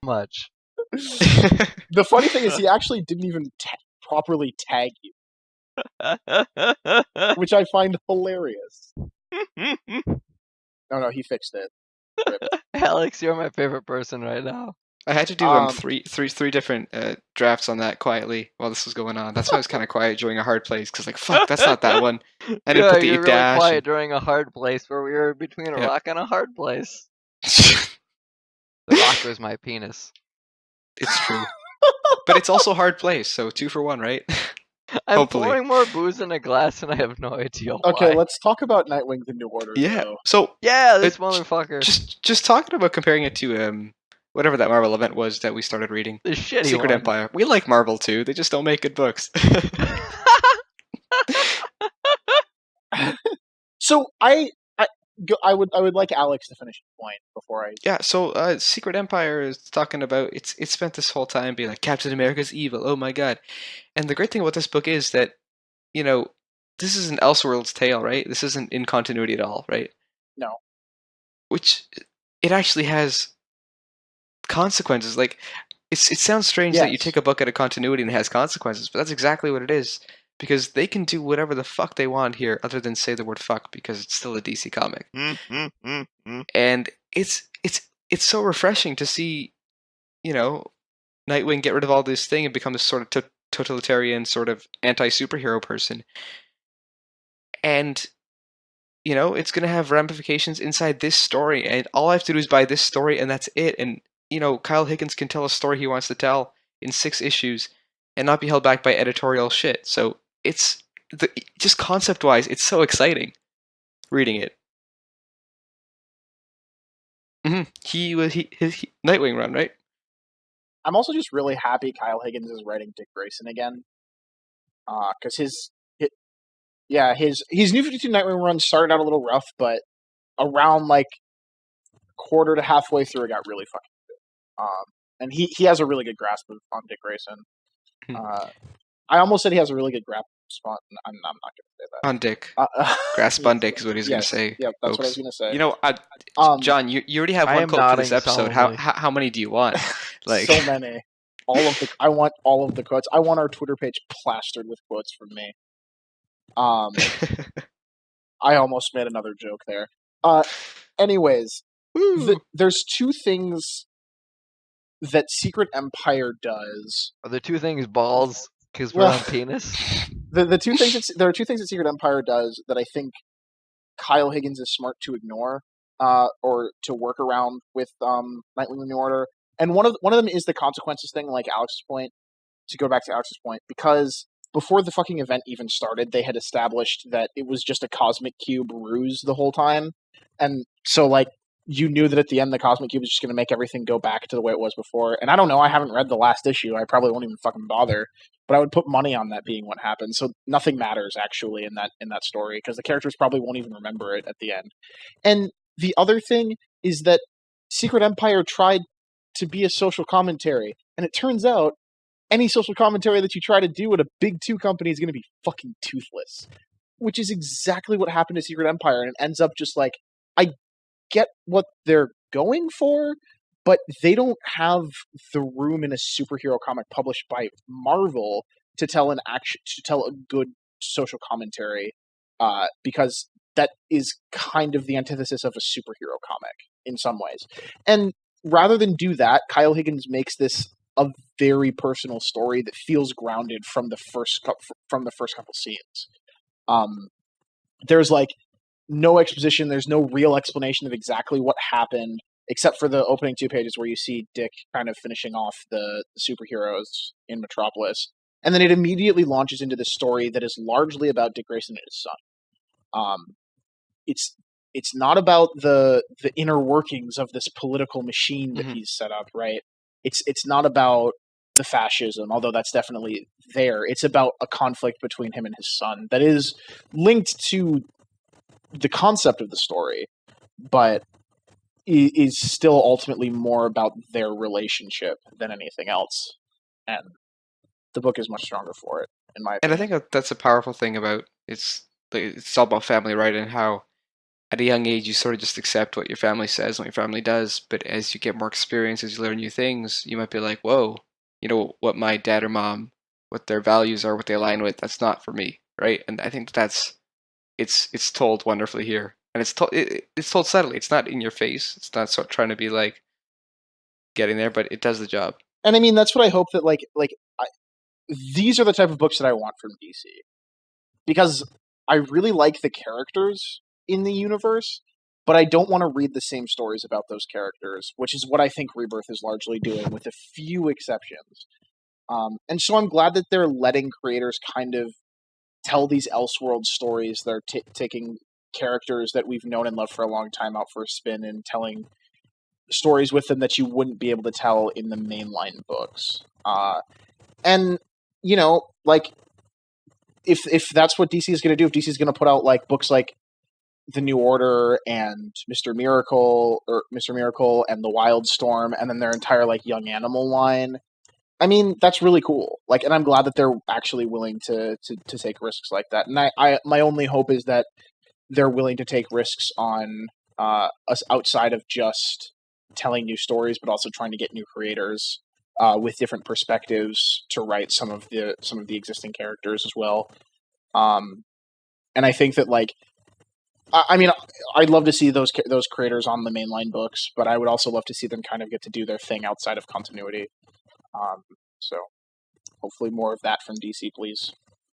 much. The funny thing is he actually didn't even properly tag you, which I find hilarious. No, he fixed it. Alex, you're my favorite person right now. I had to do three different drafts on that quietly while this was going on. That's why I was kind of quiet during a hard place, because like, fuck, that's not that one. I didn't put the you're dash. really quiet during a hard place where we were between a rock and a hard place. The rock was my penis. It's true. But it's also a hard place, so 2 for 1, right? I'm Hopefully. pouring more booze in a glass and I have no idea why. Okay, let's talk about Nightwing The New Order. Yeah. Though. So this motherfucker. Just talking about comparing it to whatever that Marvel event was that we started reading. The shitty Secret one. Empire. We like Marvel too. They just don't make good books. So I would like Alex to finish the point before I. Yeah. So Secret Empire is talking about it spent this whole time being like Captain America's evil. Oh my god! And the great thing about this book is that this is an Elseworlds tale, right? This isn't in continuity at all, right? No. Which it actually has consequences. Like it sounds strange that you take a book out of continuity and it has consequences, but that's exactly what it is. Because they can do whatever the fuck they want here, other than say the word "fuck," because it's still a DC comic. And it's so refreshing to see, Nightwing get rid of all this thing and become this sort of totalitarian, sort of anti-superhero person. And it's going to have ramifications inside this story, and all I have to do is buy this story, and that's it. And Kyle Higgins can tell a story he wants to tell in 6 issues, and not be held back by editorial shit. So it's just concept-wise, it's so exciting reading it. His Nightwing run, right? I'm also just really happy Kyle Higgins is writing Dick Grayson again, because his New 52 Nightwing run started out a little rough, but around like quarter to halfway through, it got really fucking good. And he has a really good grasp on Dick Grayson. I almost said he has a really good grasp on. I'm not going to say that. On Dick. Grasp on Dick is what he's going to say. Yeah, that's folks. what I was going to say. John, you already have one quote for this episode. How many do you want? Like so many. I want all of the quotes. I want our Twitter page plastered with quotes from me. I almost made another joke there. Anyways, there's 2 things that Secret Empire does. Are the 2 things balls? Because we're on penis. The 2 things. There are 2 things that Secret Empire does that I think Kyle Higgins is smart to ignore, or to work around with Nightwing The New Order. And one of them is the consequences thing, like Alex's point. To go back to Alex's point, because before the fucking event even started, they had established that it was just a cosmic cube ruse the whole time, and so like you knew that at the end the cosmic cube was just going to make everything go back to the way it was before. And I don't know, I haven't read the last issue. I probably won't even fucking bother. But I would put money on that being what happened. So nothing matters actually in that story, because the characters probably won't even remember it at the end. And the other thing is that Secret Empire tried to be a social commentary, and it turns out any social commentary that you try to do at a big 2 company is going to be fucking toothless, which is exactly what happened to Secret Empire. And it ends up just like, I get what they're going for, but they don't have the room in a superhero comic published by Marvel to tell a good social commentary, because that is kind of the antithesis of a superhero comic in some ways. And rather than do that, Kyle Higgins makes this a very personal story that feels grounded from the first couple scenes. There's like no exposition. There's no real explanation of exactly what happened, except for the opening 2 pages where you see Dick kind of finishing off the superheroes in Metropolis. And then it immediately launches into this story that is largely about Dick Grayson and his son. It's not about the inner workings of this political machine that he's set up, right? It's not about the fascism, although that's definitely there. It's about a conflict between him and his son that is linked to the concept of the story, but is still ultimately more about their relationship than anything else. And the book is much stronger for it, in my opinion. And I think that's a powerful thing about it's all about family, right? And how at a young age, you sort of just accept what your family says, what your family does. But as you get more experience, as you learn new things, you might be like, whoa, what my dad or mom, what their values are, what they align with, that's not for me, right? And I think it's told wonderfully here, and it's told subtly. It's not in your face. It's not sort of trying to be like getting there, but it does the job. And I mean, that's what I hope that these are the type of books that I want from DC, because I really like the characters in the universe, but I don't want to read the same stories about those characters, which is what I think Rebirth is largely doing, with a few exceptions. And so I'm glad that they're letting creators kind of tell these Elseworld stories. They're taking characters that we've known and loved for a long time out for a spin and telling stories with them that you wouldn't be able to tell in the mainline books. And if that's what DC is going to do, if DC is going to put out books like The New Order and Mr. Miracle and the Wildstorm, and then their entire Young Animal line, I mean, that's really cool. And I'm glad that they're actually willing to take risks like that. And I my only hope is that they're willing to take risks on us outside of just telling new stories, but also trying to get new creators with different perspectives to write some of the existing characters as well. And I think that I mean, I'd love to see those creators on the mainline books, but I would also love to see them kind of get to do their thing outside of continuity. So hopefully more of that from DC, please.